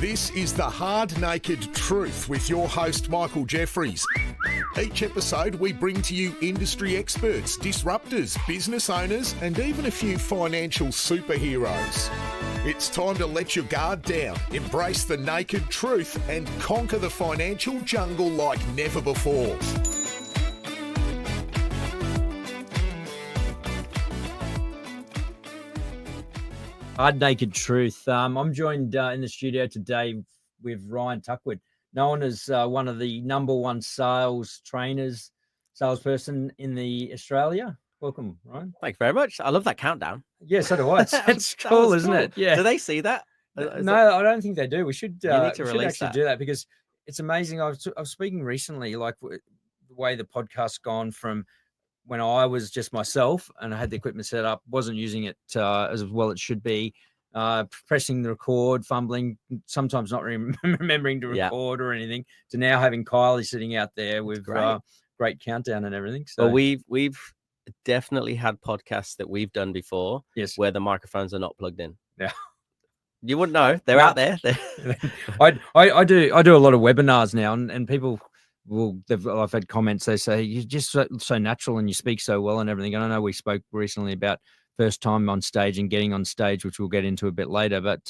This is The Hard Naked Truth with your host, Michael Jeffries. Each episode, we bring to you industry experts, disruptors, business owners, and even a few financial superheroes. It's time to let your guard down, embrace the naked truth, and conquer the financial jungle like never before. Hard Naked Truth. I'm joined in the studio today with Ryan Tuckwood, known as one of the #1 sales trainers, salesperson in the Australia. Welcome, Ryan. Thank you very much. I love that countdown. Yeah, so do I. It's cool, isn't it? Yeah. Do they see that? No, I don't think they do. We should, You need to we should release actually that. do that because it's amazing. I was speaking recently, like the way the podcast's gone from when I was just myself and I had the equipment set up, wasn't using it as well it should be, pressing the record, fumbling, sometimes not remembering to record or anything, to now having Kylie sitting out there with great countdown and everything. So well, we've definitely had podcasts that we've done before, where the microphones are not plugged in. Yeah. You wouldn't know. They're out there. I do a lot of webinars now, and people I've had comments. They say you're just so natural and you speak so well and everything. And I know we spoke recently about first time on stage and getting on stage, which we'll get into a bit later. But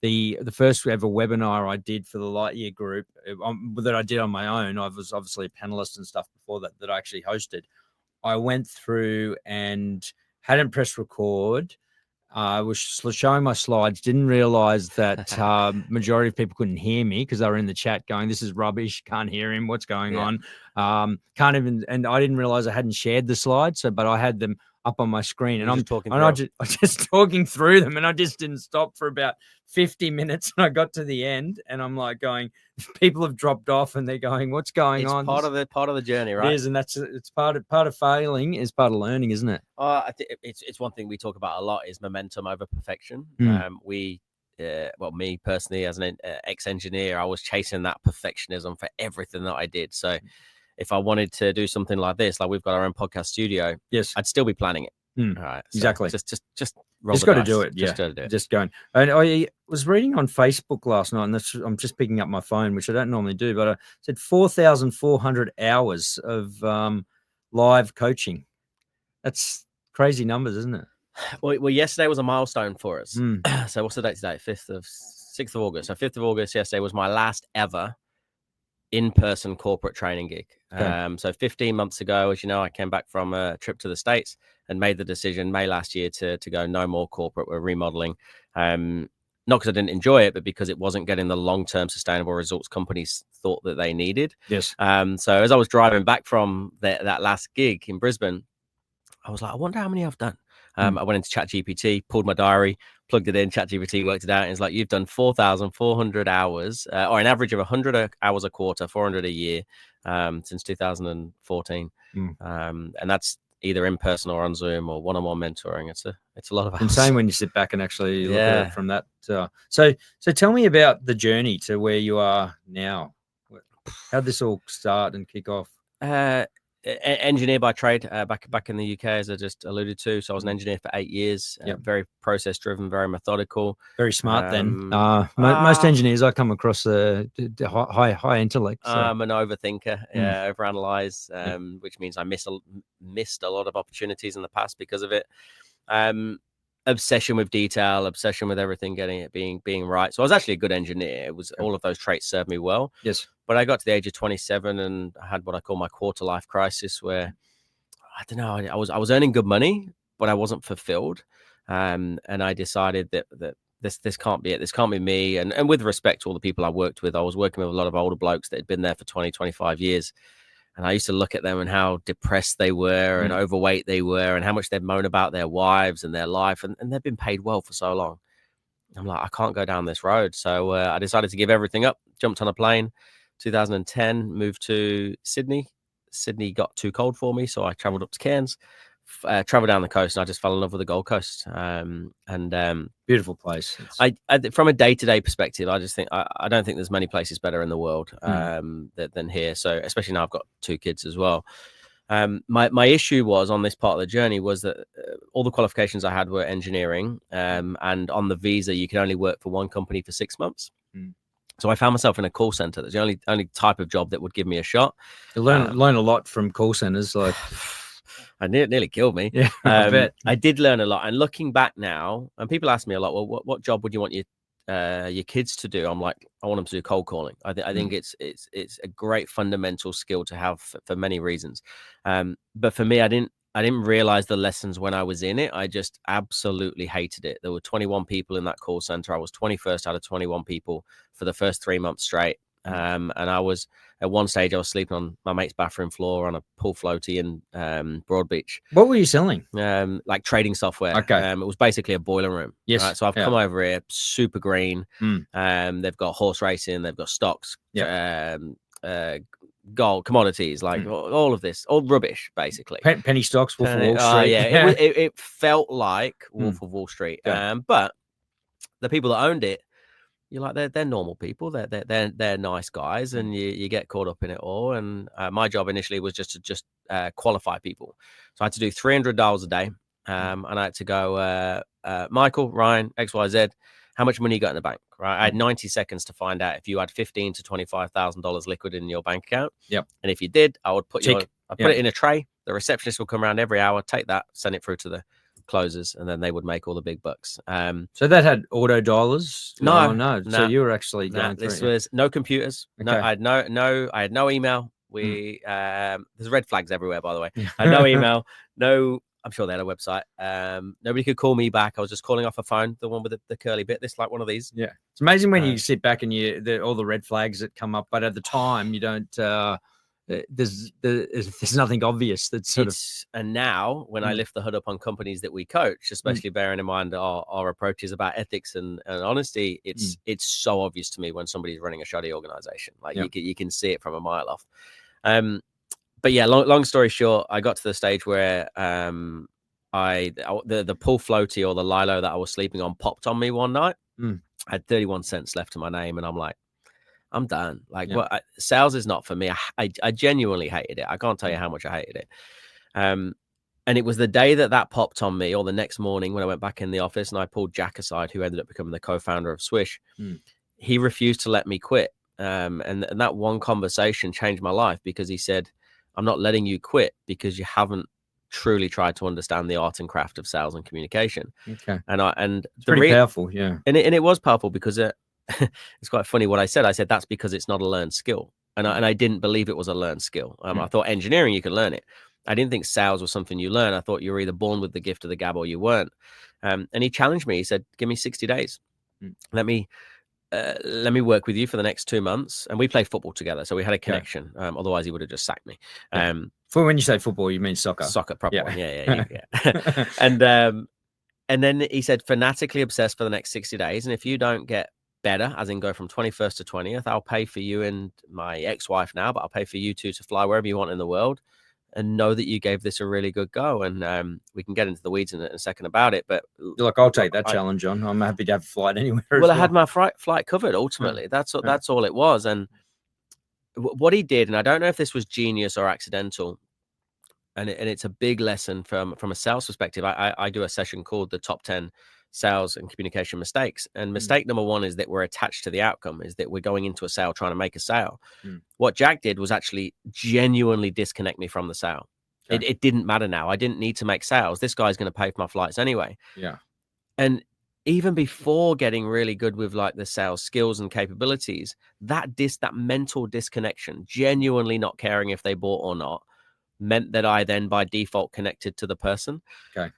the first ever webinar I did for the Lightyear group that I did on my own, I was obviously a panelist and stuff before that I actually hosted. I went through and hadn't pressed record. I was showing my slides, didn't realize that majority of people couldn't hear me because they were in the chat going, this is rubbish, can't hear him, what's going on? Can't even, and I didn't realize I hadn't shared the slides, but I had them up on my screen and I'm just talking through them, and I just didn't stop for about 50 minutes. And I got to the end and I'm like going, people have dropped off and they're going, what's going on? It's part of the journey, right? It is, and it's part of failing is part of learning, isn't it? I think it's one thing we talk about a lot is momentum over perfection. Me personally, as an ex-engineer, I was chasing that perfectionism for everything that I did. So if I wanted to do something like this, like we've got our own podcast studio, I'd still be planning it. All right, so exactly. Just roll got to dice. do it. Just got to do it. Just going. And I was reading on Facebook last night, and I'm just picking up my phone, which I don't normally do, but I said 4,400 hours of live coaching. That's crazy numbers, isn't it? Well, yesterday was a milestone for us. So what's the date today? 6th of August. So 5th of August yesterday was my last ever in-person corporate training gig. So 15 months ago, as you know, I came back from a trip to the States and made the decision May last year to go no more corporate. We're remodeling. Not because I didn't enjoy it, but because it wasn't getting the long-term sustainable results companies thought that they needed. Yes. So as I was driving back from that last gig in Brisbane, I was like, I wonder how many I've done. I went into ChatGPT, pulled my diary, plugged it in, ChatGPT worked it out, and it's like, you've done 4,400 hours, or an average of 100 hours a quarter, 400 a year, since 2014. And that's either in person or on Zoom or one-on-one mentoring. It's a lot of hours. Insane when you sit back and actually look at it from that. So tell me about the journey to where you are now. How'd this all start and kick off? Engineer by trade, back in the UK, as I just alluded to. So I was an engineer for 8 years, very process driven, very methodical. Very smart then. Most engineers I come across high intellect. So. I'm an overthinker, overanalyze, which means I missed a lot of opportunities in the past because of it. Obsession with detail, obsession with everything, getting it being right. So I was actually a good engineer. It was all of those traits served me well. Yes. But I got to the age of 27 and I had what I call my quarter life crisis, where I don't know, I was earning good money, but I wasn't fulfilled. And I decided that this can't be it. This can't be me. And with respect to all the people I worked with, I was working with a lot of older blokes that had been there for 20, 25 years. And I used to look at them and how depressed they were and overweight they were and how much they'd moan about their wives and their life. And they've been paid well for so long. I'm like, I can't go down this road. So I decided to give everything up, jumped on a plane. 2010, moved to Sydney. Sydney got too cold for me, so I traveled up to Cairns, traveled down the coast, and I just fell in love with the Gold Coast. Beautiful place. I from a day-to-day perspective, I just think I don't think there's many places better in the world than here. So especially now I've got 2 kids as well. My issue was on this part of the journey was that all the qualifications I had were engineering, and on the visa you can only work for one company for 6 months. So I found myself in a call center. That's the only type of job that would give me a shot. You learn a lot from call centers. Like, I nearly killed me. yeah, I bet. I did learn a lot. And looking back now, and people ask me a lot, well, what job would you want your kids to do? I'm like, I want them to do cold calling. I think it's a great fundamental skill to have for many reasons. But for me, I didn't realize the lessons when I was in it. I just absolutely hated it. There were 21 people in that call center. I was 21st out of 21 people for the first 3 months straight. And I was at one stage, I was sleeping on my mate's bathroom floor on a pool floaty in Broadbeach. What were you selling? Like trading software. Okay. It was basically a boiler room. Yes. Right? So I've come over here, super green. They've got horse racing. They've got stocks. Gold, commodities, like all of this, all rubbish, basically. Penny stocks, Wolf of Wall Street. Yeah, it felt like Wolf of Wall Street. Yeah. But the people that owned it, you're like, they're normal people. They're nice guys, and you get caught up in it all. And my job initially was just to qualify people. So I had to do $300 a day, and I had to go, Michael, Ryan, XYZ. How much money you got in the bank, right? I had 90 seconds to find out if you had $15,000 to $25,000 liquid in your bank account. Yep. And if you did, I would put I'd put it in a tray. The receptionist will come around every hour, take that, send it through to the closers, and then they would make all the big bucks. So that had auto dialers? No. So you were actually going through. This was no computers. Okay. No, I had no email. There's red flags everywhere, by the way. I had no email, no. I'm sure they had a website. Nobody could call me back. I was just calling off a phone, the one with the curly bit. This like one of these. Yeah, it's amazing when you sit back and all the red flags that come up, but at the time you don't. There's nothing obvious that's sort of. And now when I lift the hood up on companies that we coach, especially bearing in mind our approaches about ethics and honesty, it's so obvious to me when somebody's running a shoddy organization. Like you can see it from a mile off. But yeah, long story short, I got to the stage where the pool floaty or the lilo that I was sleeping on popped on me one night. I had 31 cents left to my name, and I'm like, I'm done. Like, sales is not for me. I genuinely hated it. I can't tell you how much I hated it. And it was the day that popped on me, or the next morning when I went back in the office and I pulled Jack aside, who ended up becoming the co-founder of Swish. He refused to let me quit. And that one conversation changed my life, because he said, I'm not letting you quit because you haven't truly tried to understand the art and craft of sales and communication. Okay. And it's pretty powerful. Yeah. And it was powerful because it's quite funny what I said. I said, that's because it's not a learned skill. And I didn't believe it was a learned skill. I thought engineering, you could learn it. I didn't think sales was something you learn. I thought you were either born with the gift of the gab or you weren't. And he challenged me. He said, give me 60 days. Let me work with you for the next 2 months. And we play football together, so we had a connection. Otherwise he would have just sacked me. For when you say football, you mean soccer? Soccer, proper one. Yeah. And then he said, fanatically obsessed for the next 60 days. And if you don't get better, as in go from 21st to 20th, I'll pay for you and my ex-wife now, but I'll pay for you two to fly wherever you want in the world, and know that you gave this a really good go. And we can get into the weeds in a second about it. But look, I'll take that challenge on. I'm happy to have a flight anywhere. Well, I had my flight covered. Ultimately, that's all it was. And what he did, and I don't know if this was genius or accidental, and it's a big lesson from a sales perspective. I do a session called the top 10 sales and communication mistakes. And mistake number one is that we're attached to the outcome, is that we're going into a sale trying to make a sale. What Jack did was actually genuinely disconnect me from the sale. Okay. It didn't matter now. I didn't need to make sales. This guy's going to pay for my flights anyway. Yeah. And even before getting really good with like the sales skills and capabilities, that mental disconnection, genuinely not caring if they bought or not, meant that I then by default connected to the person. Okay.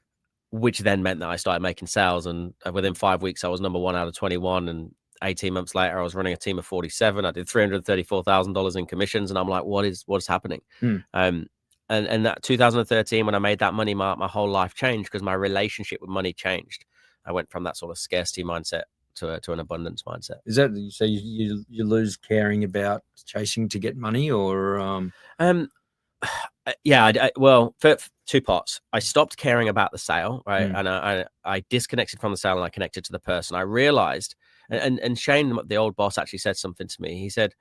Which then meant that I started making sales. And within 5 weeks, I was number 1 out of 21. And 18 months later, I was running a team of 47. I did $334,000 in commissions. And I'm like, what is happening? And that 2013, when I made that money, my whole life changed, because my relationship with money changed. I went from that sort of scarcity mindset to an abundance mindset. Is that so? You lose caring about chasing to get money, or yeah, well, for 2 parts. I stopped caring about the sale, right? And I disconnected from the sale, and I connected to the person. I realized, and Shane, the old boss, actually said something to me. He said,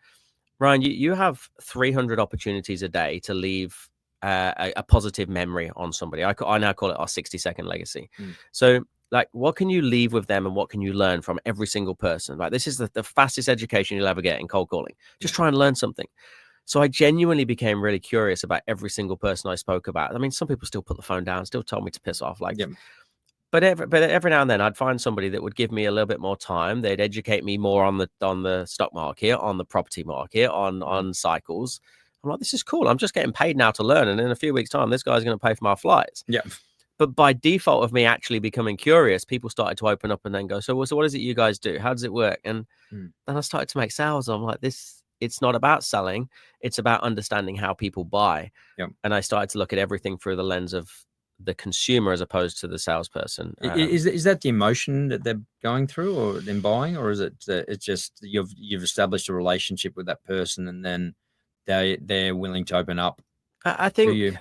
Ryan, you have 300 opportunities a day to leave a positive memory on somebody. I now call it our 60-second legacy. So like, what can you leave with them and what can you learn from every single person? Like, this is the fastest education you'll ever get in cold calling. Just try and learn something. So I genuinely became really curious about every single person I spoke about. I mean, some people still put the phone down, still told me to piss off. Like, but every now and then I'd find somebody that would give me a little bit more time. They'd educate me more on the stock market, on the property market, on cycles. I'm like, this is cool. I'm just getting paid now to learn. And in a few weeks' time, this guy's going to pay for my flights. Yeah. But by default of me actually becoming curious, people started to open up and then go, so what is it you guys do? How does it work? And then I started to make sales. I'm like, it's not about selling. It's about understanding how people buy. Yeah. And I started to look at everything through the lens of the consumer as opposed to the salesperson. Is that the emotion that they're going through or them buying, or is it it's just you've established a relationship with that person and then they're willing to open up? I think to you?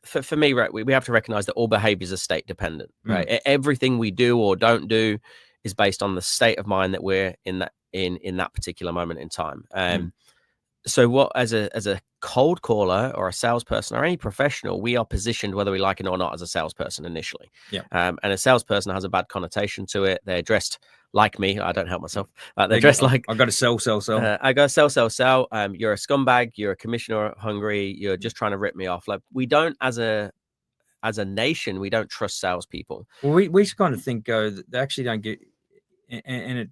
For me, right, we have to recognize that all behaviors are state dependent, right? Everything we do or don't do is based on the state of mind that we're in that particular moment in time. So what, as a cold caller or a salesperson or any professional, we are positioned, whether we like it or not, as a salesperson initially. Yeah. And a salesperson has a bad connotation to it. They're dressed like me. I don't help myself. They're dressed like, I've got to sell. I go sell. You're a scumbag. You're a commissioner hungry. You're just trying to rip me off. Like, we don't, as a nation, we don't trust salespeople. Well, we kind of think they actually don't get, and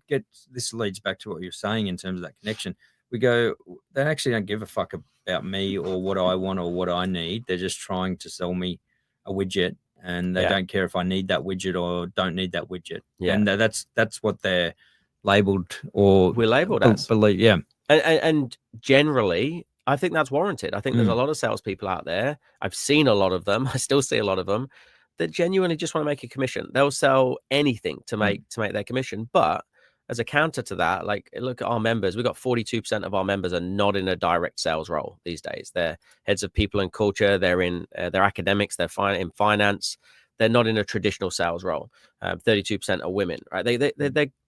this leads back to what you're saying in terms of that connection. We go, they actually don't give a fuck about me or what I want or what I need. They're just trying to sell me a widget, and they don't care if I need that widget or don't need that widget. Yeah. And that's what they're labeled, or we're labeled as. Believe, yeah. And generally, I think that's warranted. I think there's a lot of salespeople out there. I've seen a lot of them. I still see a lot of them that genuinely just want to make a commission. They'll sell anything to make their commission. But as a counter to that, like, look at our members. We've got 42% of our members are not in a direct sales role these days. They're heads of people and culture. They're in their academics. They're in finance. They're not in a traditional sales role. 32% are women, right?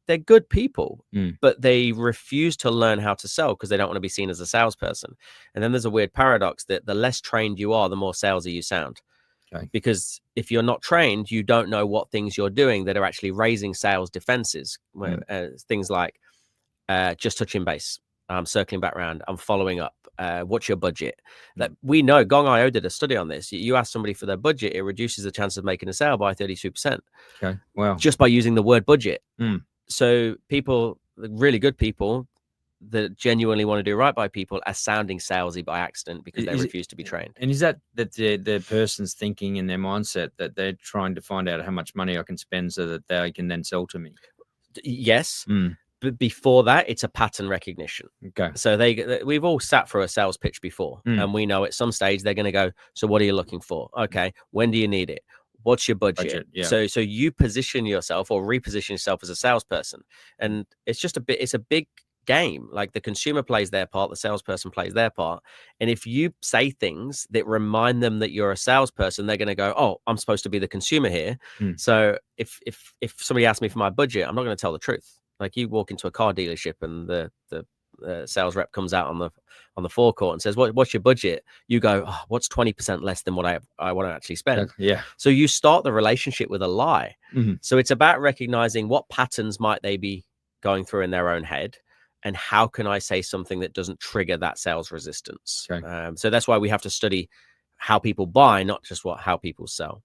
They're good people, but they refuse to learn how to sell because they don't want to be seen as a salesperson. And then there's a weird paradox that the less trained you are, the more salesy you sound. Okay. Because if you're not trained, you don't know what things you're doing that are actually raising sales defenses. Things like just touching base, circling back around, I'm following up. What's your budget? That we know, Gong.io did a study on this. You ask somebody for their budget, it reduces the chance of making a sale by 32%. Okay, wow! Just by using the word budget. So people, really good people that genuinely want to do right by people, are sounding salesy by accident because they refuse to be trained. And is that the person's thinking in their mindset that they're trying to find out how much money I can spend so that they can then sell to me? Yes. But before that, it's a pattern recognition. Okay. So we've all sat for a sales pitch before, and we know at some stage they're going to go, so what are you looking for? Okay. When do you need it? What's your budget? Yeah. So you position yourself or reposition yourself as a salesperson, and it's a big game. Like, the consumer plays their part, the salesperson plays their part. And if you say things that remind them that you're a salesperson, they're going to go, oh, I'm supposed to be the consumer here. So if somebody asks me for my budget, I'm not going to tell the truth. Like, you walk into a car dealership and the sales rep comes out on the forecourt and says, what's your budget? You go, oh, what's 20% less than what I want to actually spend? Yeah. So you start the relationship with a lie. So it's about recognizing what patterns might they be going through in their own head, and how can I say something that doesn't trigger that sales resistance? Okay. So that's why we have to study how people buy, not just how people sell.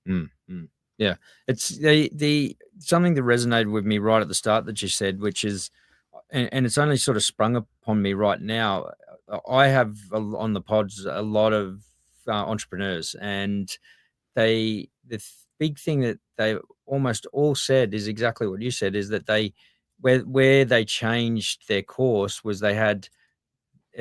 Yeah, it's the something that resonated with me right at the start that you said, which is, and it's only sort of sprung upon me right now. I have on the pods a lot of entrepreneurs, and the big thing that they almost all said is exactly what you said, is that where they changed their course was it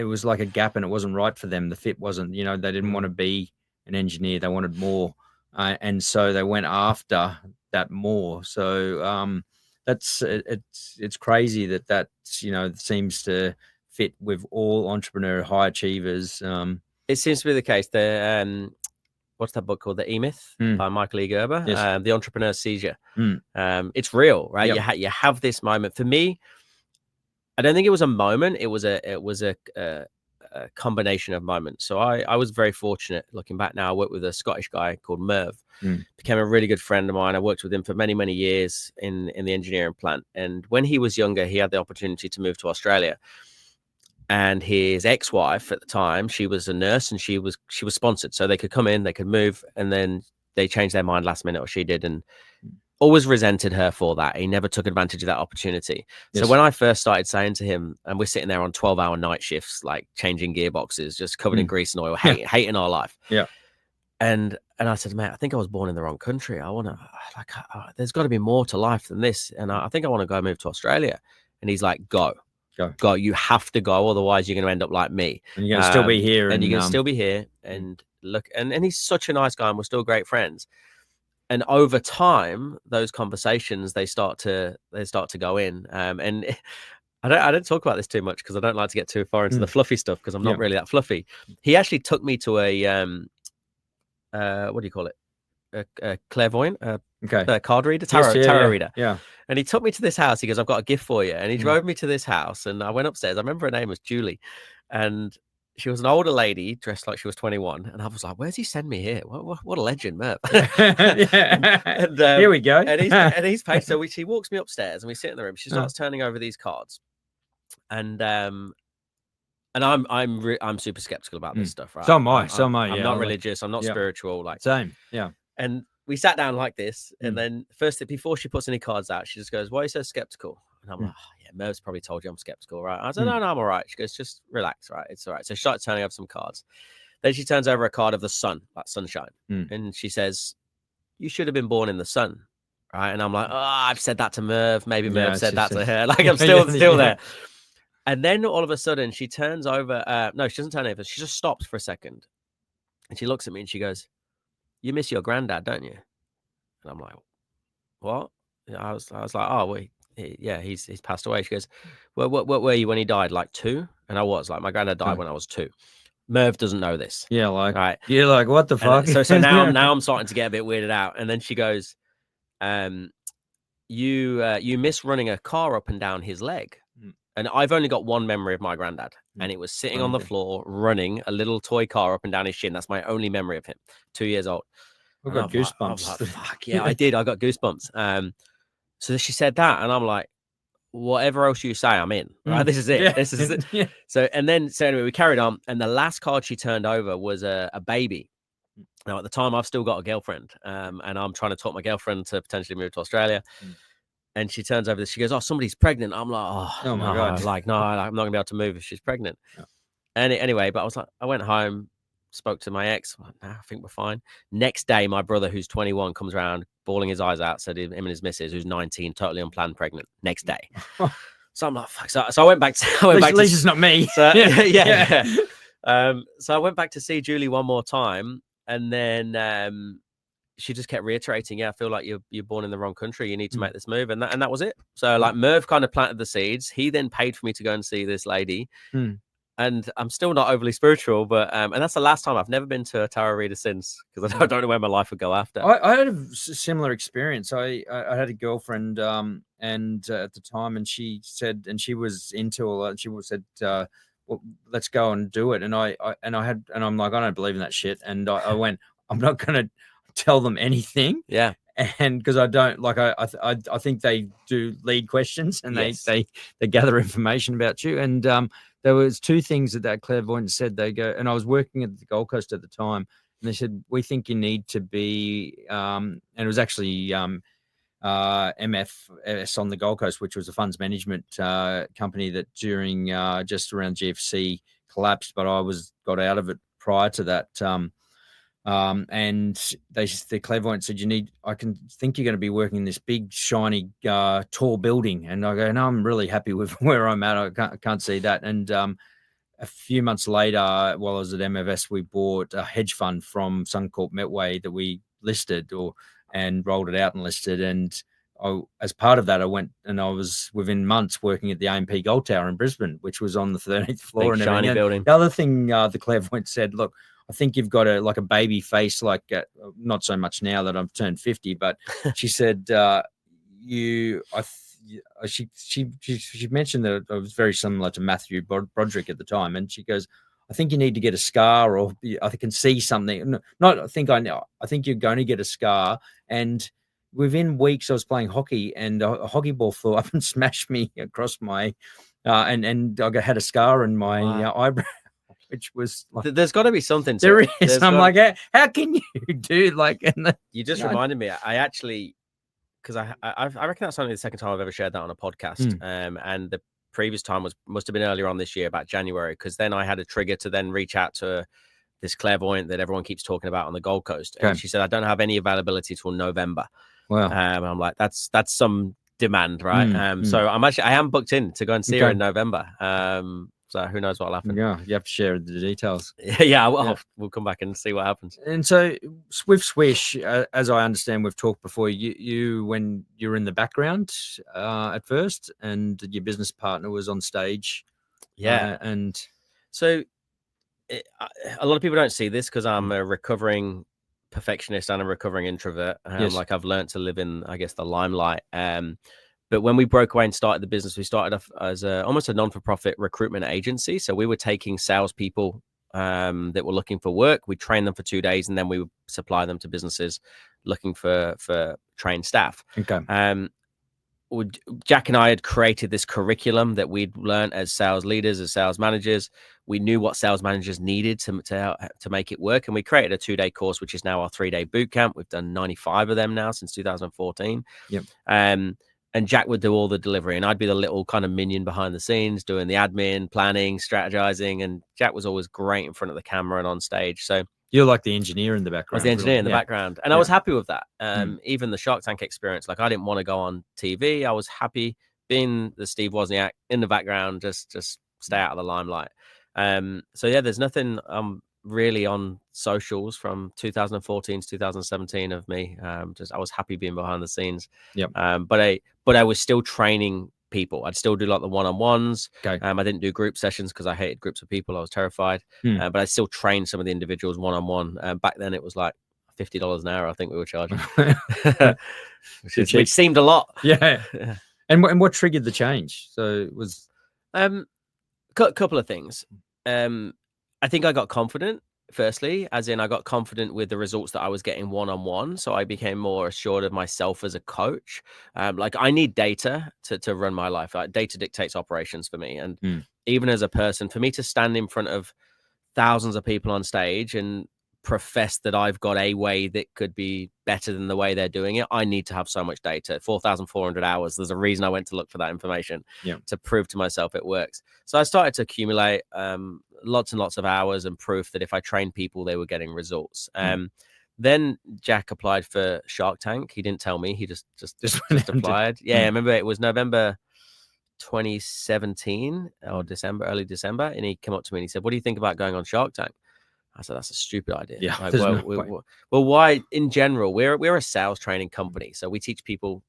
was like a gap and it wasn't right for them. The fit wasn't, they didn't want to be an engineer. They wanted more. And so they went after that more. So it's crazy that seems to fit with all entrepreneur high achievers. It seems to be the case. What's that book called? The E-Myth by Michael E. Gerber. Yes. The Entrepreneur Seizure. It's real, right? Yep. You have this moment. For me, I don't think it was a moment. It was a combination of moments. So I was very fortunate. Looking back now, I worked with a Scottish guy called Merv. Became a really good friend of mine. I worked with him for many, many years in the engineering plant. And when he was younger, he had the opportunity to move to Australia. And his ex-wife at the time, she was a nurse, and she was sponsored, so they could come in, they could move, and then they changed their mind last minute, or she did, and always resented her for that. He never took advantage of that opportunity. Yes. So when I first started saying to him, and we're sitting there on 12-hour night shifts, like changing gearboxes, just covered in grease and oil, hating our life. Yeah. And I said, mate, I think I was born in the wrong country. I want to, there's got to be more to life than this. And I think I want to go move to Australia. And he's like, go. You have to go. Otherwise, you're going to end up like me. And you're going to still be here. And you're going to still be here. And look, and he's such a nice guy, and we're still great friends. And over time, those conversations, they start to go in. And I don't talk about this too much because I don't like to get too far into the fluffy stuff, because I'm not really that fluffy. He actually took me to a what do you call it? A clairvoyant, a card reader, tarot reader. Yeah. And he took me to this house. He goes, I've got a gift for you. And he drove me to this house, and I went upstairs. I remember her name was Julie, and she was an older lady dressed like she was 21. And I was like, where's he send me here? What a legend, Merv. and here we go. and he's paid. So she walks me upstairs, and we sit in the room. She starts turning over these cards. And I'm super skeptical about this stuff, right? So am I. I'm not religious. I'm not spiritual. Like, same. Yeah. And we sat down like this, and then first, before she puts any cards out, she just goes, "Why are you so skeptical?" And I'm like, "Oh, yeah, Merv's probably told you I'm skeptical, right?" I said, "No, I'm all right." She goes, "Just relax, right? It's all right." So she starts turning over some cards. Then she turns over a card of the sun, like sunshine, and she says, "You should have been born in the sun." Right. And I'm like, "Oh, I've said that to Merv. Maybe Merv said that to her." Like, I'm still there. And then all of a sudden she turns over. No, she doesn't turn over. She just stops for a second. And she looks at me and she goes, "You miss your granddad, don't you?" And I'm like, "What?" I was like, "Oh, wait, yeah, he's passed away." She goes, "Well, what were you when he died? Like 2?" And I was like, "My granddad died when I was 2. Merv doesn't know this. Yeah, like, right? You're like, what the fuck? So now I'm starting to get a bit weirded out. And then she goes, you miss running a car up and down his leg." And I've only got one memory of my granddad, and it was sitting on the floor running a little toy car up and down his shin. That's my only memory of him. 2 years old. I got goosebumps. Like, fuck yeah, I did. I got goosebumps. So she said that, and I'm like, whatever else you say, I'm in. Right? This is it. Yeah. This is it. Yeah. So anyway, we carried on, and the last card she turned over was a baby. Now at the time, I've still got a girlfriend, and I'm trying to talk my girlfriend to potentially move to Australia. And she turns over this. She goes, "Oh, somebody's pregnant." I'm like, "Oh my God!" Like, no, I'm not gonna be able to move if she's pregnant. Yeah. And anyway, but I was like, I went home, spoke to my ex. Like, "Nah, I think we're fine." Next day, my brother, who's 21, comes around, bawling his eyes out. Said him and his missus, who's 19, totally unplanned, pregnant. Next day. So I'm like, "Fuck!" So I went back to. At least it's not me. So, yeah. So I went back to see Julie one more time, and then she just kept reiterating, "Yeah, I feel like you're born in the wrong country. You need to make this move." And that was it. So like Merv kind of planted the seeds. He then paid for me to go and see this lady. And I'm still not overly spiritual, but and that's the last time. I've never been to a tarot reader since, because I don't know where my life would go after. I had a similar experience. I had a girlfriend, and at the time, and she said, and she was into all that. She said, "Well, let's go and do it." And I'm like, I don't believe in that shit. And I went, I'm not gonna tell them anything. Yeah. And because I don't like, I think they do lead questions, and they gather information about you. And there was 2 things that clairvoyant said. They go, and I was working at the Gold Coast at the time, and they said, "We think you need to be," and it was actually MFS on the Gold Coast, which was a funds management company that during just around GFC collapsed, but I got out of it prior to that. And the clairvoyant said, I can think you're going to be working in this big, shiny, tall building. And I go, "No, I'm really happy with where I'm at. I can't see that." And a few months later, while I was at MFS, we bought a hedge fund from Suncorp Metway that we listed and rolled it out and listed. And as part of that, I went and I was within months working at the AMP Gold Tower in Brisbane, which was on the 13th floor. Big, shiny building. The other thing the clairvoyant said, "Look, I think you've got a baby face, like not so much now that I've turned 50, but she said she mentioned that I was very similar to Matthew Broderick at the time, and she goes, I think you need to get a scar, or I can see something. Not I think I know. I think you're going to get a scar. And within weeks, I was playing hockey, and a hockey ball flew up and smashed me across my, and I had a scar in my eyebrow, which was like, there's got to be something. There is. I'm like, how can you do like? You just reminded me. I actually, because I reckon that's only the second time I've ever shared that on a podcast. And the previous time must have been earlier on this year, about January, because then I had a trigger to then reach out to this clairvoyant that everyone keeps talking about on the Gold Coast. And she said, I don't have any availability till November. Wow. I'm like, that's some demand, right? So I am booked in to go and see her in November. So who knows what'll happen? Yeah, you have to share the details. We'll come back and see what happens. And so with Swish, as I understand, we've talked before. You when you're in the background at first, and your business partner was on stage. And so a lot of people don't see this because I'm a recovering perfectionist and a recovering introvert. Like I've learned to live in, I guess, the limelight. But when we broke away and started the business, we started off as almost a non-for-profit recruitment agency. So we were taking salespeople that were looking for work. We trained them for 2 days, and then we would supply them to businesses looking for trained staff. Jack and I had created this curriculum that we'd learned as sales leaders, as sales managers. We knew what sales managers needed to make it work. And we created a 2-day course, which is now our 3-day boot camp. We've done 95 of them now since 2014. And Jack would do all the delivery, and I'd be the little kind of minion behind the scenes doing the admin, planning, strategizing. And Jack was always great in front of the camera and on stage. So you're like the engineer in the background. I was the engineer in the background, and I was happy with that. Even the Shark Tank experience, like I didn't want to go on TV. I was happy being the Steve Wozniak in the background, just stay out of the limelight. So yeah, there's nothing really on socials from 2014 to 2017 of me. I was happy being behind the scenes. But I was still training people. I'd still do like the one-on-ones. I didn't do group sessions because I hated groups of people. I was terrified. But I still trained some of the individuals one-on-one. Back then it was like $50 an hour, I think we were charging, which seemed a lot. And what triggered the change? So it was couple of things. I think I got confident. Firstly, as in I got confident with the results that I was getting one-on-one. So I became more assured of myself as a coach. Like I need data to run my life. Like data dictates operations for me. And even as a person, for me to stand in front of thousands of people on stage and profess that I've got a way that could be better than the way they're doing it, I need to have so much data. 4,400 hours. There's a reason I went to look for that information to prove to myself it works. So I started to accumulate lots and lots of hours and proof that if I trained people, they were getting results. Then Jack applied for Shark Tank. He didn't tell me. He just applied. I remember it was November 2017 or early December. And he came up to me and he said, "What do you think about going on Shark Tank?" I said, "That's a stupid idea." Well, why? In general, we're a sales training company, so we teach people,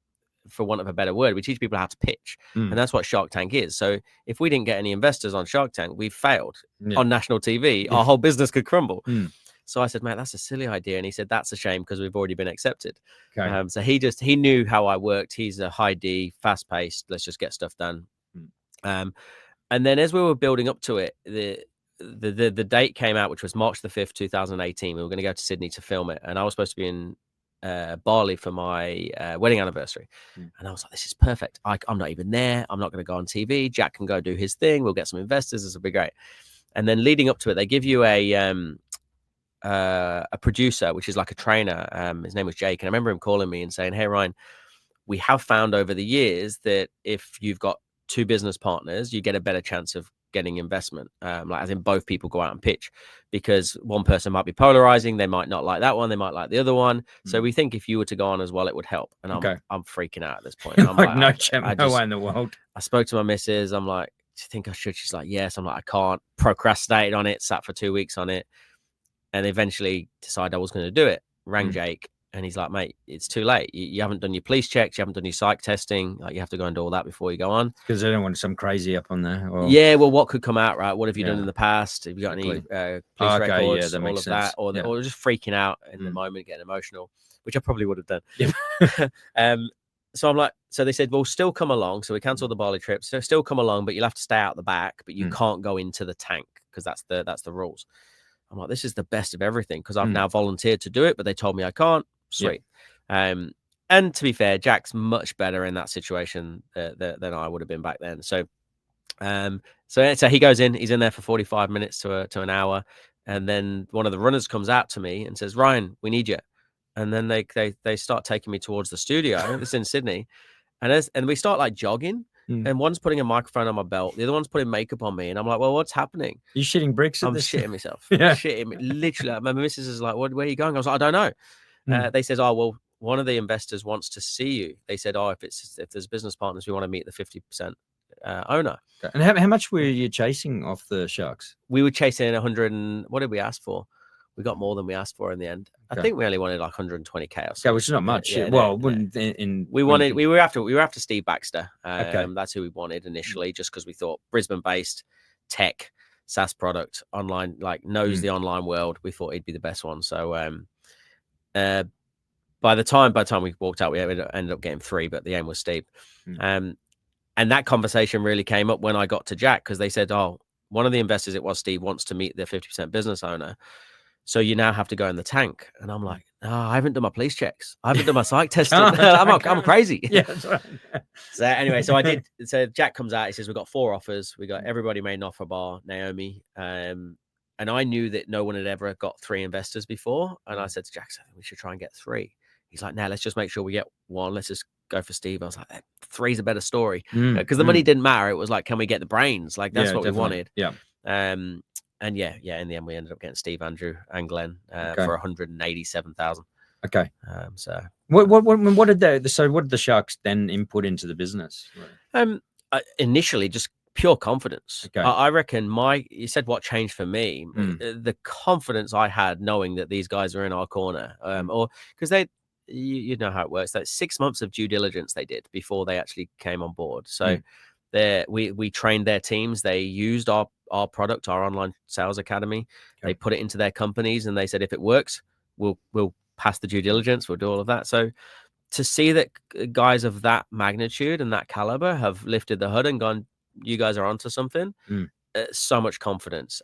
for want of a better word, we teach people how to pitch, and that's what Shark Tank is. So if we didn't get any investors on Shark Tank, we've failed on national TV. Our whole business could crumble. So I said, "Mate, that's a silly idea." And he said, "That's a shame because we've already been accepted." So he knew how I worked. He's a high D, fast paced. Let's just get stuff done. And then as we were building up to it, the date came out, which was March the 5th, 2018. We were going to go to Sydney to film it, and I was supposed to be in Bali for my wedding anniversary. And I was like, "This is perfect. I'm not even there. I'm not going to go on TV. Jack can go do his thing. We'll get some investors. This will be great." And then leading up to it, they give you a producer, which is like a trainer. His name was Jake, and I remember him calling me and saying, "Hey Ryan, we have found over the years that if you've got 2 business partners, you get a better chance of getting investment, like as in both people go out and pitch, because one person might be polarizing. They might not like that one. They might like the other one. So we think if you were to go on as well, it would help." And I'm freaking out at this point. I'm like, no way in the world. I spoke to my missus. I'm like, "Do you think I should?" She's like, "Yes." I'm like, "I can't." Procrastinated on it, sat for 2 weeks on it, and eventually decided I was going to do it. Rang Jake, and he's like, "Mate, it's too late. You haven't done your police checks. You haven't done your psych testing. Like, you have to go and do all that before you go on." Because they don't want some crazy up on there. Or... Yeah, well, what could come out, right? What have you done in the past? Have you got any police records? That all of that, or just freaking out in the moment, getting emotional, which I probably would have done. so I'm like, so they said, well, still come along. So we canceled the Bali trip. So still come along, but you'll have to stay out the back, but you can't go into the tank because that's the rules. I'm like, this is the best of everything because I've now volunteered to do it, but they told me I can't. Sweet. And to be fair, Jack's much better in that situation than I would have been back then. So he goes in, he's in there for 45 minutes to an hour. And then one of the runners comes out to me and says, Ryan, we need you. And then they start taking me towards the studio. This is in Sydney. And we start like jogging. And one's putting a microphone on my belt. The other one's putting makeup on me. And I'm like, well, what's happening? You shitting bricks at I'm this? shitting myself. Yeah. Shitting me. Literally. My missus is like, where are you going? I was like, I don't know. They said, oh, well, one of the investors wants to see you. They said, oh, if there's business partners, we want to meet the 50% owner. And how much were you chasing off the Sharks? We were chasing 100 and what did we ask for? We got more than we asked for in the end. I think we only wanted like 120K or something. Which is not much. We were after Steve Baxter. That's who we wanted initially, just because we thought Brisbane-based tech SaaS product online, like knows the online world. We thought he'd be the best one. So by the time we walked out, we ended up getting 3, but the aim was Steve. And that conversation really came up when I got to Jack, because they said, oh, one of the investors, it was Steve, wants to meet the 50% business owner. So you now have to go in the tank. And I'm like, no, I haven't done my police checks. I haven't done my psych testing. I'm crazy. Yeah, that's right. So anyway, so I did. So Jack comes out. He says, we've got 4 offers. We got everybody made an offer bar Naomi. And I knew that no one had ever got 3 investors before. And I said to Jack, we should try and get 3. He's like, let's just make sure we get 1. Let's just go for Steve. I was like, 3's a better story. Because the money didn't matter. It was like, can we get the brains? Like, that's what we wanted. Yeah. And in the end, we ended up getting Steve, Andrew, and Glenn for 187,000. Okay. So what did the Sharks then input into the business? Initially, just pure confidence. Okay. I reckon you said what changed for me, the confidence I had knowing that these guys are in our corner, or because you know how it works. Like 6 months of due diligence they did before they actually came on board. So we trained their teams. They used our product, our online sales academy. They put it into their companies, and they said, if it works, we'll pass the due diligence. We'll do all of that. So to see that guys of that magnitude and that caliber have lifted the hood and gone, you guys are onto something, so much confidence.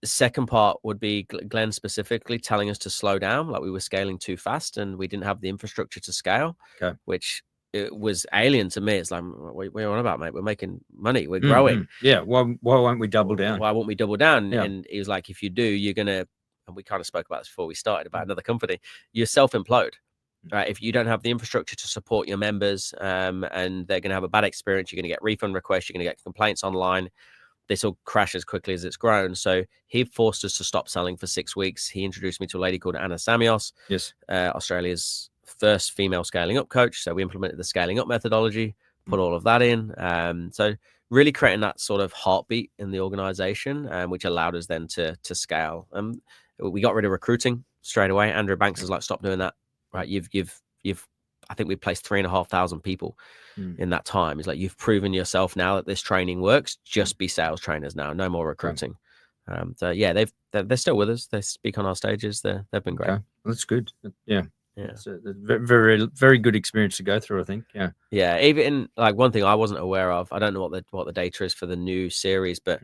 The second part would be Glenn specifically telling us to slow down, like we were scaling too fast and we didn't have the infrastructure to scale, which it was alien to me. It's like, what are you on about, mate? We're making money. We're growing. Yeah. Why won't we double down? Why won't we double down? Yeah. And he was like, if you do, you're going to, and we kind of spoke about this before we started about another company, you're self-implode. Right? If you don't have the infrastructure to support your members, and they're going to have a bad experience, you're going to get refund requests, you're going to get complaints online. This will crash as quickly as it's grown. So he forced us to stop selling for 6 weeks. He introduced me to a lady called Anna Samios, Australia's first female scaling up coach. So we implemented the scaling up methodology, put all of that in. So really creating that sort of heartbeat in the organization, which allowed us then to scale. We got rid of recruiting straight away. Andrew Banks is like, stop doing that. Right. You've I think we placed 3,500 people in that time. He's like, you've proven yourself now that this training works. Just be sales trainers now. No more recruiting. So yeah, they're still with us. They speak on our stages. They've been great. Okay. That's good. Yeah. It's a very, very good experience to go through, I think. Yeah. Yeah. Even like one thing I wasn't aware of, I don't know what the data is for the new series, but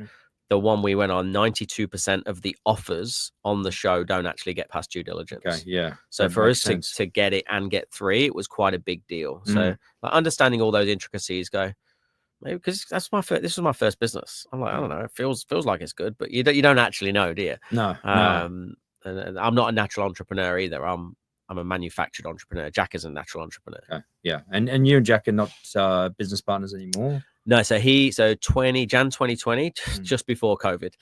the one we went on, 92% of the offers on the show don't actually get past due diligence. Okay. Yeah. So for us to get it and get 3, it was quite a big deal. So like, understanding all those intricacies, maybe because this was my first business. I'm like, I don't know, it feels like it's good, but you don't actually know, do you? No. And I'm not a natural entrepreneur either. I'm a manufactured entrepreneur. Jack is a natural entrepreneur. Okay. Yeah. And you and Jack are not business partners anymore? No. So Jan 2020, just before COVID,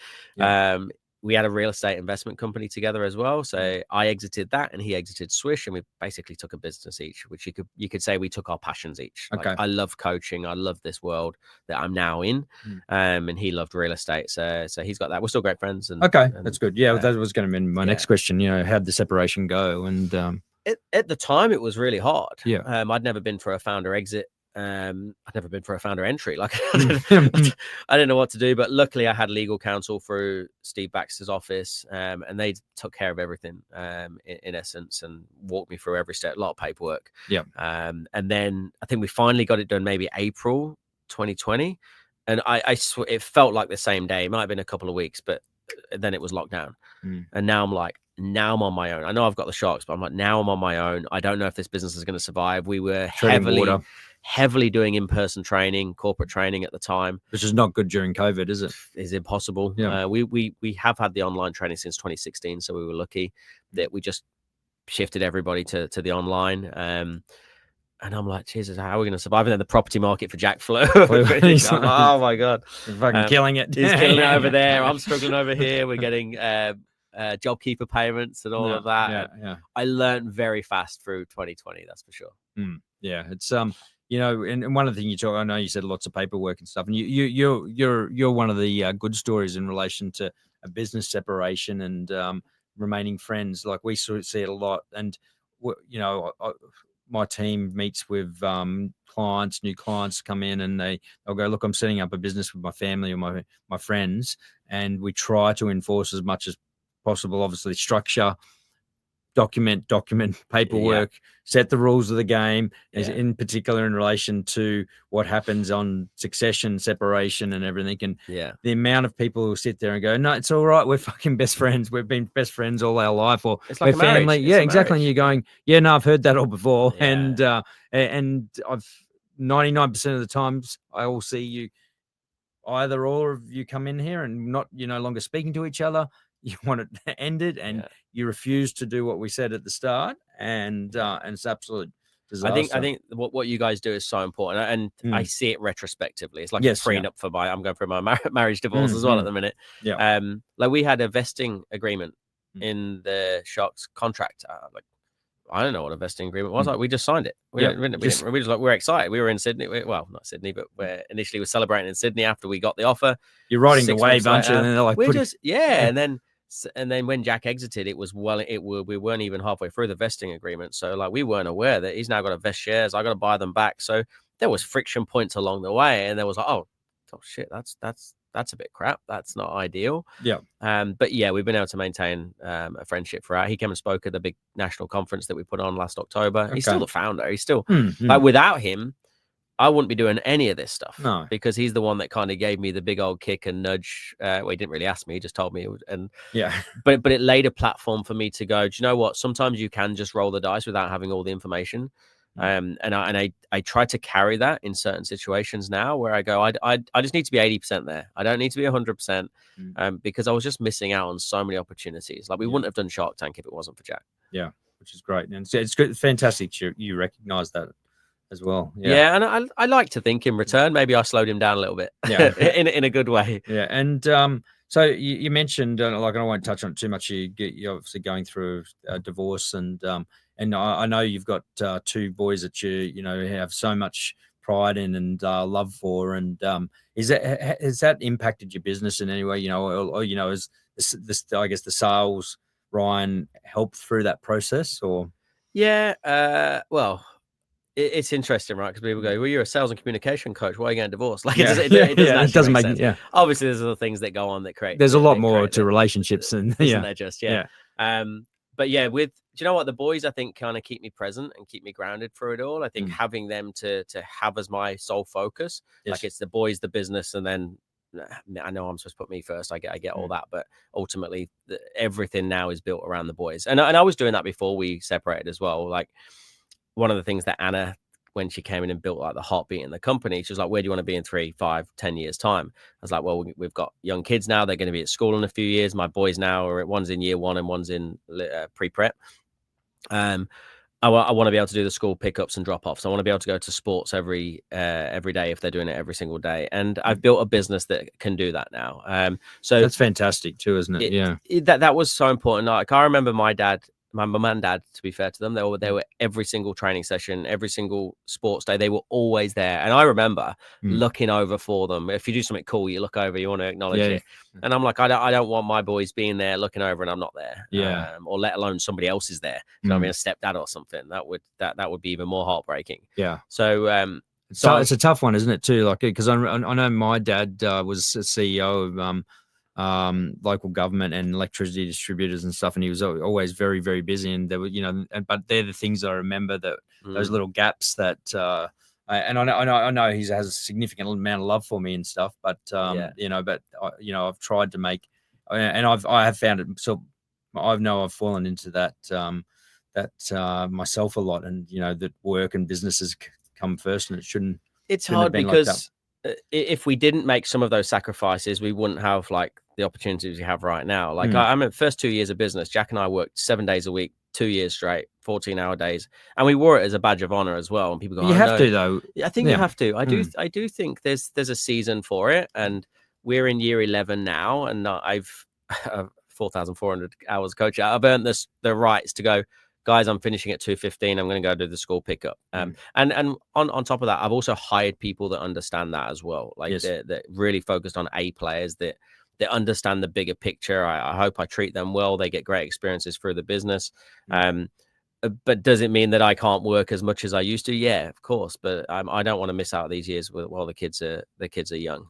we had a real estate investment company together as well. So I exited that and he exited Swish, and we basically took a business each, which you could say we took our passions each. Okay. Like, I love coaching. I love this world that I'm now in. And he loved real estate. So he's got that. We're still great friends. And that's good. Yeah. That was going to be my next question. How'd the separation go? And at the time it was really hard. Yeah. I'd never been for a founder exit. I'd never been for a founder entry. Like I didn't know what to do, but luckily I had legal counsel through Steve Baxter's office, and they took care of everything in essence, and walked me through every step. A lot of paperwork. Yeah. And then I think we finally got it done maybe April 2020, and it felt like the same day. It might have been a couple of weeks, but then it was locked down. And now I'm like, now I'm on my own. I know I've got the sharks, but I'm like, now I'm on my own. I don't know if this business is going to survive. We were heavily doing in-person training, corporate training at the time, which is not good during COVID, is it? Is impossible. Yeah. We have had the online training since 2016, so we were lucky that we just shifted everybody to the online. And I'm like, Jesus, how are we going to survive? And then the property market for Jack flew. Oh my God, you're fucking killing it. He's killing it over there. I'm struggling over here. We're getting JobKeeper payments and all of that. Yeah. I learned very fast through 2020. That's for sure. Yeah, it's you know, and one of the things you talk, I know you said lots of paperwork and stuff, and you're one of the good stories in relation to a business separation and remaining friends. Like we sort of see it a lot, and you know, my team meets with clients, new clients come in, and they'll go, look, I'm setting up a business with my family or my friends, and we try to enforce as much as possible, obviously structure, document paperwork, set the rules of the game, in particular in relation to what happens on succession, separation and everything. And the amount of people who sit there and go, no, it's all right, we're fucking best friends, we've been best friends all our life, or it's like we're family. Yeah, exactly. And you're going, yeah, no, I've heard that all before. And I've 99% of the times I will see you, either or of you come in here and you're no longer speaking to each other. You want it ended, and you refuse to do what we said at the start, and it's absolute disaster. I think what you guys do is so important, and I see it retrospectively. It's like freeing up for I'm going through my marriage divorce as well at the minute. Yeah. Like we had a vesting agreement in the Sharks contract. Like I don't know what a vesting agreement was. Like we just signed it. We we're excited. We were in Sydney. Well, not Sydney, but initially we're celebrating in Sydney after we got the offer. You're riding the wave, aren't you? And they're like, and then when Jack exited, we weren't even halfway through the vesting agreement. So like we weren't aware that he's now got to vest shares. I got to buy them back. So there was friction points along the way, and there was like, oh shit, that's a bit crap. That's not ideal. Yeah. But yeah, we've been able to maintain a friendship throughout. He came and spoke at the big national conference that we put on last October. Okay. He's still the founder. He's still like without him, I wouldn't be doing any of this stuff. No, because he's the one that kind of gave me the big old kick and nudge. Well, he didn't really ask me; he just told me. But it laid a platform for me to go. Do you know what? Sometimes you can just roll the dice without having all the information. And I try to carry that in certain situations now, where I go, I just need to be 80% there. I don't need to be 100%, because I was just missing out on so many opportunities. Like we wouldn't have done Shark Tank if it wasn't for Jack. Yeah, which is great, and it's good, fantastic. You recognize that as well. Yeah, and I like to think in return, maybe I slowed him down a little bit. Yeah, in a good way. Yeah, and so you mentioned, like, I won't touch on it too much. You're obviously going through a divorce, and I know you've got two boys that you have so much pride in and love for, and has that impacted your business in any way? Or is this I guess the sales, Ryan, helped through that process, or? Yeah, well. It's interesting, right? Because people go, well, you're a sales and communication coach. Why are you getting divorced? Like, it doesn't make sense. Yeah. Obviously, there's other things that go on that create. There's a lot more to relationships, and isn't there just? Yeah. But yeah, do you know what? The boys, I think, kind of keep me present and keep me grounded through it all. I think having them to have as my sole focus, like it's the boys, the business, and then I know I'm supposed to put me first. I get all that, but ultimately, everything now is built around the boys. And I was doing that before we separated as well. Like, one of the things that Anna, when she came in and built like the heartbeat in the company, she was like, where do you want to be in 3, 5, 10 years time? I was like, well, we've got young kids now. They're going to be at school in a few years. My boys now one's in year 1 and one's in pre-prep. I want to be able to do the school pickups and drop-offs. I want to be able to go to sports every day if they're doing it every single day. And I've built a business that can do that now. So that's fantastic too, isn't it? That was so important. Like, I remember my mum and dad, to be fair to them, they were every single training session, every single sports day. They were always there. And I remember looking over for them. If you do something cool, you look over, you want to acknowledge it. And I'm like, I don't want my boys being there looking over and I'm not there. Or let alone somebody else is there. You know what I mean? A stepdad or something. That would be even more heartbreaking. Yeah. So So it's a tough one, isn't it? Too, like, because I know my dad was a CEO of local government and electricity distributors and stuff, and he was always very, very busy. And there were, but they're the things I remember, that those little gaps that. And I know he has a significant amount of love for me and stuff, but I've tried to make, and I have found it. So I've fallen into that myself a lot, and that work and businesses come first, and it shouldn't. It's shouldn't have hard been like that. because if we didn't make some of those sacrifices, we wouldn't have like the opportunities we have right now. Like I'm in first 2 years of business. Jack and I worked 7 days a week, 2 years straight, 14-hour days, and we wore it as a badge of honor as well. And people go, You have to, though. I think you have to. I do think there's a season for it, and we're in year 11 now, and I've 4,400 hours coach. I've earned the rights to go, guys, I'm finishing at 2:15. I'm going to go do the school pickup. And on top of that, I've also hired people that understand that as well. Like they're really focused on A players that understand the bigger picture. I hope I treat them well. They get great experiences through the business. But does it mean that I can't work as much as I used to? Yeah, of course. But I don't want to miss out these years while the kids are young.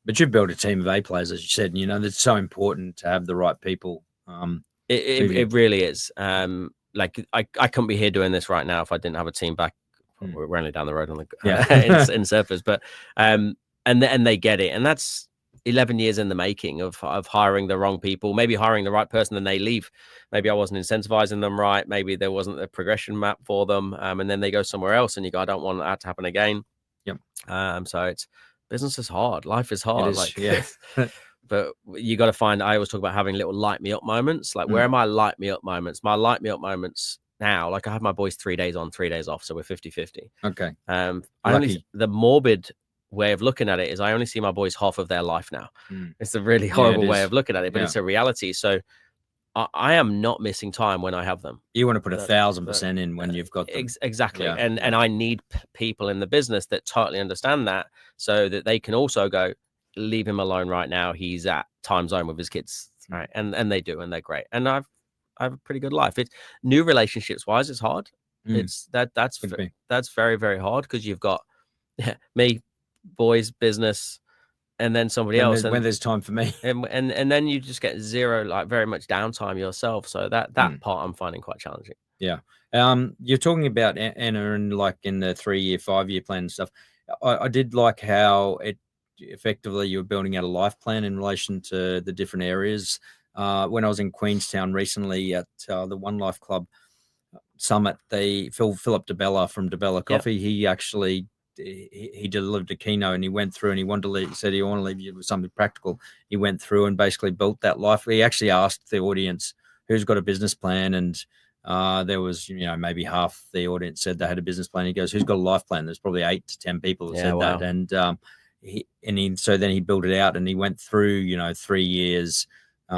But you build a team of A players, as you said. And it's so important to have the right people. It really is. Like I couldn't be here doing this right now if I didn't have a team back. We're only down the road on the in Surfers, but and they get it, and that's 11 years in the making of hiring the wrong people, maybe hiring the right person, then they leave. Maybe I wasn't incentivizing them right. Maybe there wasn't a progression map for them, and then they go somewhere else, and you go, I don't want that to happen again. So business is hard, life is hard. But you got to find, I always talk about having little light me up moments. Like, where are my light me up moments? My light me up moments now, like I have my boys 3 days on, 3 days off. So we're 50-50. Okay. The morbid way of looking at it is I only see my boys half of their life now. It's a really horrible way of looking at it, but it's a reality. So I am not missing time when I have them. You want to put 1,000% in when you've got them. Exactly. And I need people in the business that totally understand that, so that they can also go, leave him alone right now. He's at time zone with his kids, right? And they do, and they're great. And I have a pretty good life. It's new relationships wise, it's hard. It's that's very, very hard, because you've got me, boys, business, and then somebody else. When there's time for me, and then you just get zero, like very much downtime yourself. So that part I'm finding quite challenging. Yeah. You're talking about Anna and like in the 3-year, 5-year plan and stuff. I did like how it effectively you're building out a life plan in relation to the different areas. When I was in Queenstown recently at the One Life Club Summit, Philip DeBella from DeBella Coffee, he actually he delivered a keynote, and he went through and he wanted to leave, he said he wanted to leave you with something practical. He went through and basically built that life. He actually asked the audience who's got a business plan, and there was maybe half the audience said they had a business plan. He goes, who's got a life plan? There's probably 8 to 10 people who said that, and so then he built it out, and he went through 3 years. He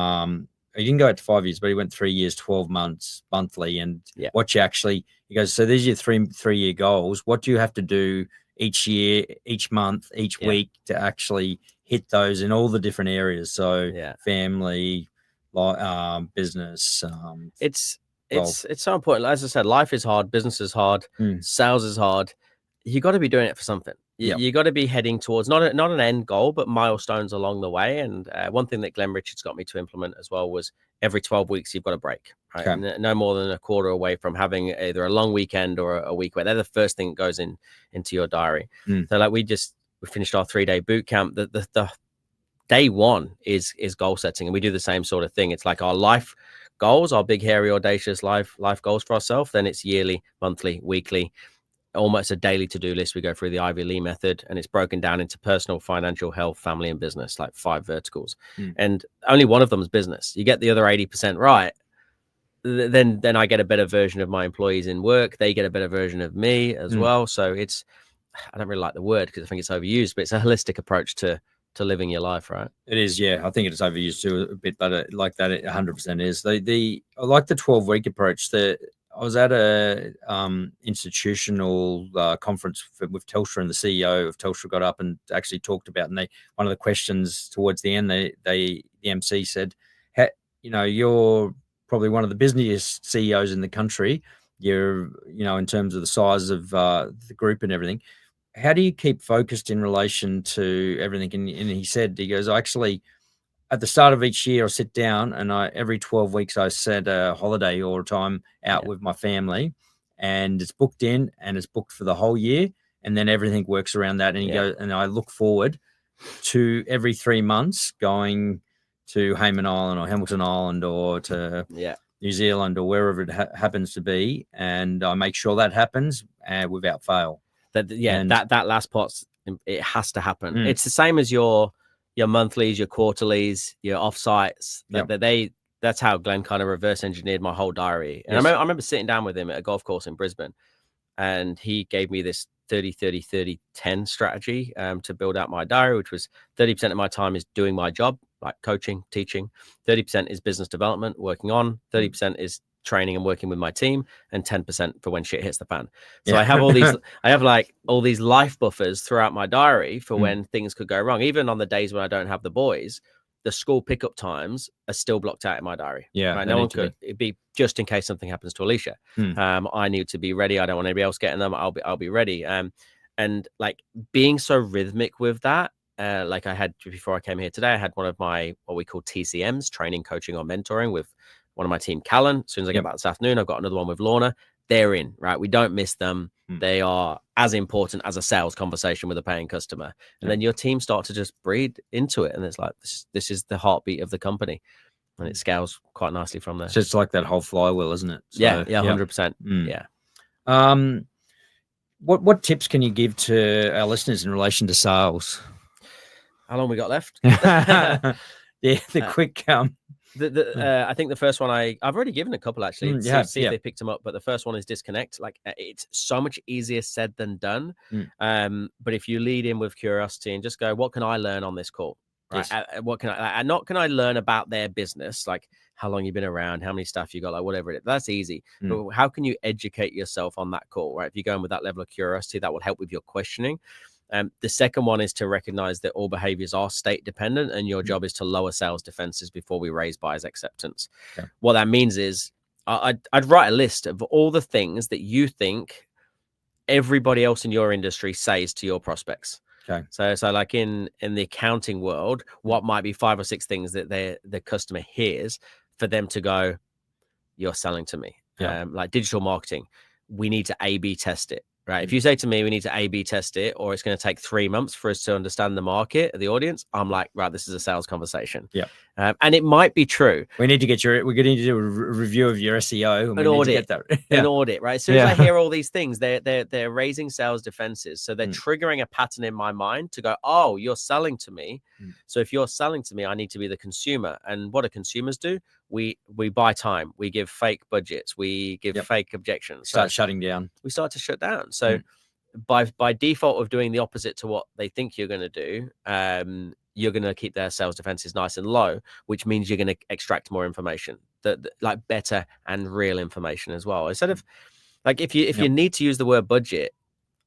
didn't go out to 5 years, but he went 3 years, 12 months monthly, and what you actually, he goes, so these are your 3-year goals. What do you have to do each year, each month, each week to actually hit those in all the different areas? So family, business. It's so important. As I said, life is hard, business is hard, sales is hard. You got to be doing it for something. You got to be heading towards not an end goal, but milestones along the way. And one thing that Glenn Richards got me to implement as well was every 12 weeks you've got a break. Right? Okay. No more than a quarter away from having either a long weekend or a week where they're the first thing that goes into your diary. So like we finished our 3-day boot camp. The day one is goal setting, and we do the same sort of thing. It's like our life goals, our big, hairy, audacious life goals for ourselves. Then it's yearly, monthly, weekly, almost a daily to-do list. We go through the Ivy Lee method, and it's broken down into personal, financial, health, family, and business, like 5 verticals. And only one of them is business. You get the other 80% right, then I get a better version of my employees in work. They get a better version of me as well. So I don't really like the word because I think it's overused, but it's a holistic approach to living your life, right? It is, yeah. I think it is overused too a bit, but like that, it 100% is. I like the 12-week approach. I was at a institutional conference with Telstra, and the CEO of Telstra got up and actually talked about, and one of the questions towards the end, the MC said, you're probably one of the busiest CEOs in the country. You're, in terms of the size of the group and everything. how do you keep focused in relation to everything? And he said, he goes, actually, at the start of each year, I sit down and every 12 weeks, I set a holiday or time out with my family, and it's booked in and it's booked for the whole year. And then everything works around that. And he goes, and I look forward to every 3 months going to Hayman Island or Hamilton Island or to New Zealand or wherever it happens to be. And I make sure that happens without fail. That last part's, it has to happen. It's the same as your monthlies, your quarterlies, your offsites. That's how Glenn kind of reverse engineered my whole diary. And I remember sitting down with him at a golf course in Brisbane, and he gave me this 30-30-30-10 strategy to build out my diary, which was 30% of my time is doing my job, like coaching, teaching. 30% is business development, working on. 30% is training and working with my team, and 10% for when shit hits the fan. So I have all these, all these life buffers throughout my diary for when things could go wrong. Even on the days when I don't have the boys, the school pickup times are still blocked out in my diary. Right? No one could. It'd be just in case something happens to Alicia. I need to be ready. I don't want anybody else getting them. I'll be ready. And like being so rhythmic with that, like I had before I came here today, I had one of my what we call TCMs, training, coaching, or mentoring with one of my team, Callan. As soon as I get back this afternoon, I've got another one with Lorna. They're in, right? We don't miss them. They are as important as a sales conversation with a paying customer. And then your team start to just breed into it. And it's like, this is the heartbeat of the company. And it scales quite nicely from there. So it's like that whole flywheel, isn't it? So, 100%. Yeah. What tips can you give to our listeners in relation to sales? How long we got left? The quick I think the first one I've already given a couple actually. See if they picked them up. But the first one is disconnect. Like it's so much easier said than done. But if you lead in with curiosity and just go, what can I learn on this call? Right? What can I learn about their business? Like how long you've been around, how many staff you got, like whatever it is. That's easy. But how can you educate yourself on that call? Right? If you go in with that level of curiosity, that will help with your questioning. The second one is to recognize that all behaviors are state dependent, and your job is to lower sales defenses before we raise buyers acceptance. What that means is I'd write a list of all the things that you think everybody else in your industry says to your prospects. So like in the accounting world, what might be 5 or 6 things that the customer hears for them to go, you're selling to me. Like digital marketing, we need to A/B test it. Right. If you say to me, we need to A/B test it, or it's going to take 3 months for us to understand the market, the audience, I'm like, right, this is a sales conversation. And it might be true. We're going to do a review of your SEO. An audit. An audit, right? As soon as I hear all these things, they're raising sales defenses. So they're triggering a pattern in my mind to go, oh, you're selling to me. So if you're selling to me, I need to be the consumer. And what do consumers do? We buy time. We give fake budgets. We give fake objections. Start shutting down. We start to shut down. So by default of doing the opposite to what they think you're going to do, you're going to keep their sales defenses nice and low, which means you're going to extract more information, that like better and real information as well. Instead of like, if you need to use the word budget,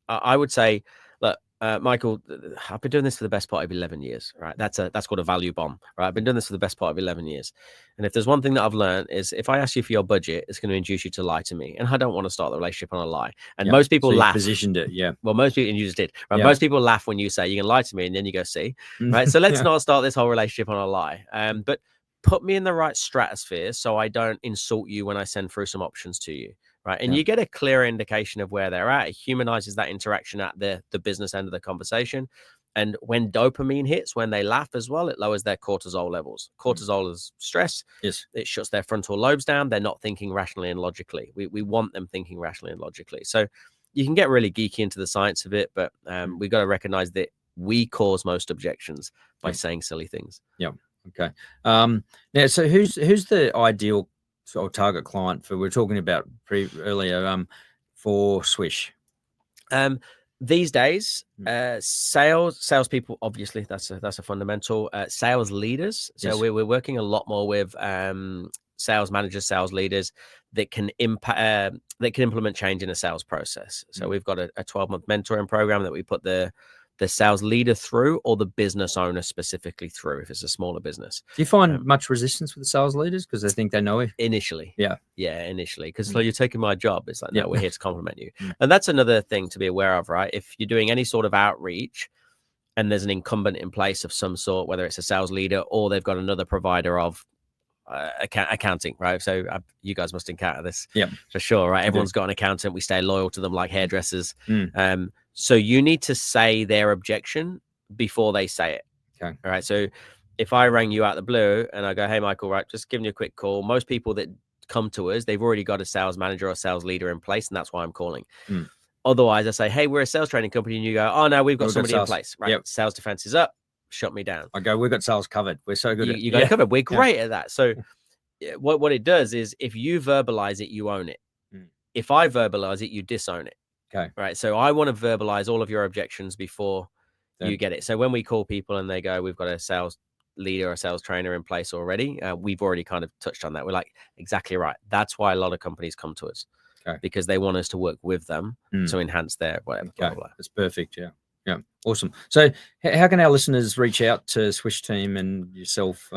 I would say, look, Michael, I've been doing this for the best part of 11 years, right? That's called a value bomb, right? I've been doing this for the best part of 11 years. And if there's one thing that I've learned is if I ask you for your budget, it's going to induce you to lie to me. And I don't want to start the relationship on a lie. And most people laugh. Positioned it. Yeah. Well, most people, and you just did, right? Most people laugh when you say you can lie to me and then you go, see, right? So let's not start this whole relationship on a lie. But put me in the right stratosphere so I don't insult you when I send through some options to you. Right. And you get a clear indication of where they're at. It humanizes that interaction at the business end of the conversation. And when dopamine hits, when they laugh as well, it lowers their cortisol levels. Cortisol is stress. Yes. It shuts their frontal lobes down. They're not thinking rationally and logically. We want them thinking rationally and logically. So you can get really geeky into the science of it, but we've got to recognize that we cause most objections by saying silly things. Yeah. Okay. Now, so who's the ideal or target client for, we're talking about earlier, for Swish? These days, salespeople, obviously that's a fundamental. Sales leaders. So we're working a lot more with sales managers, sales leaders that can implement change in a sales process. So we've got a 12-month mentoring program that we put the the sales leader through or the business owner specifically through if it's a smaller business. Do you find much resistance with the sales leaders because they think they know it? Initially. Yeah, initially. Because you're taking my job. It's like, no, we're here to compliment you. Mm. And that's another thing to be aware of, right? If you're doing any sort of outreach and there's an incumbent in place of some sort, whether it's a sales leader or they've got another provider of accounting, right? So you guys must encounter this for sure, right? Everyone's got an accountant. We stay loyal to them like hairdressers. So you need to say their objection before they say it. Okay. All right. So if I rang you out the blue and I go, hey, Michael, right, just giving you a quick call. Most people that come to us, they've already got a sales manager or sales leader in place, and that's why I'm calling. Otherwise, I say, hey, we're a sales training company, and you go, oh, no, we've got somebody in place. Right. Sales defense is up. Shut me down. I go, we've got sales covered. We're so good. You got it covered. We're great at that. So what it does is if you verbalize it, you own it. If I verbalize it, you disown it. Okay. Right. So I want to verbalize all of your objections before you get it. So when we call people and they go, we've got a sales leader or sales trainer in place already, we've already kind of touched on that. We're like, exactly right. That's why a lot of companies come to us because they want us to work with them to enhance their whatever. Blah, blah, blah. That's perfect. Yeah. Awesome. So how can our listeners reach out to Swish Team and yourself?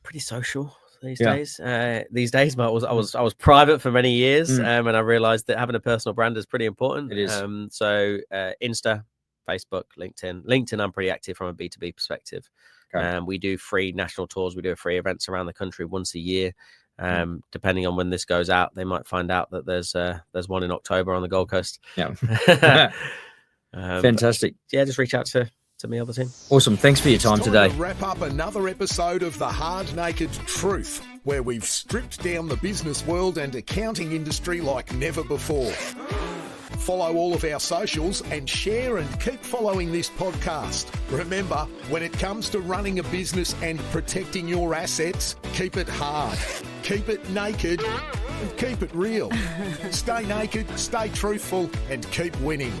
Pretty social these days. But I was private for many years, and I realized that having a personal brand is pretty important. It is. So Insta, Facebook, LinkedIn, I'm pretty active from a B2B perspective. We do free national tours. We do free events around the country once a year. Depending on when this goes out, they might find out that there's one in October on the Gold Coast. Fantastic. Just reach out to me, other team. Awesome. Thanks for your time today. To wrap up another episode of The Hard Naked Truth, where we've stripped down the business world and accounting industry like never before. Follow all of our socials and share and keep following this podcast. Remember, when it comes to running a business and protecting your assets, keep it hard, keep it naked, and keep it real. Stay naked, stay truthful, and keep winning.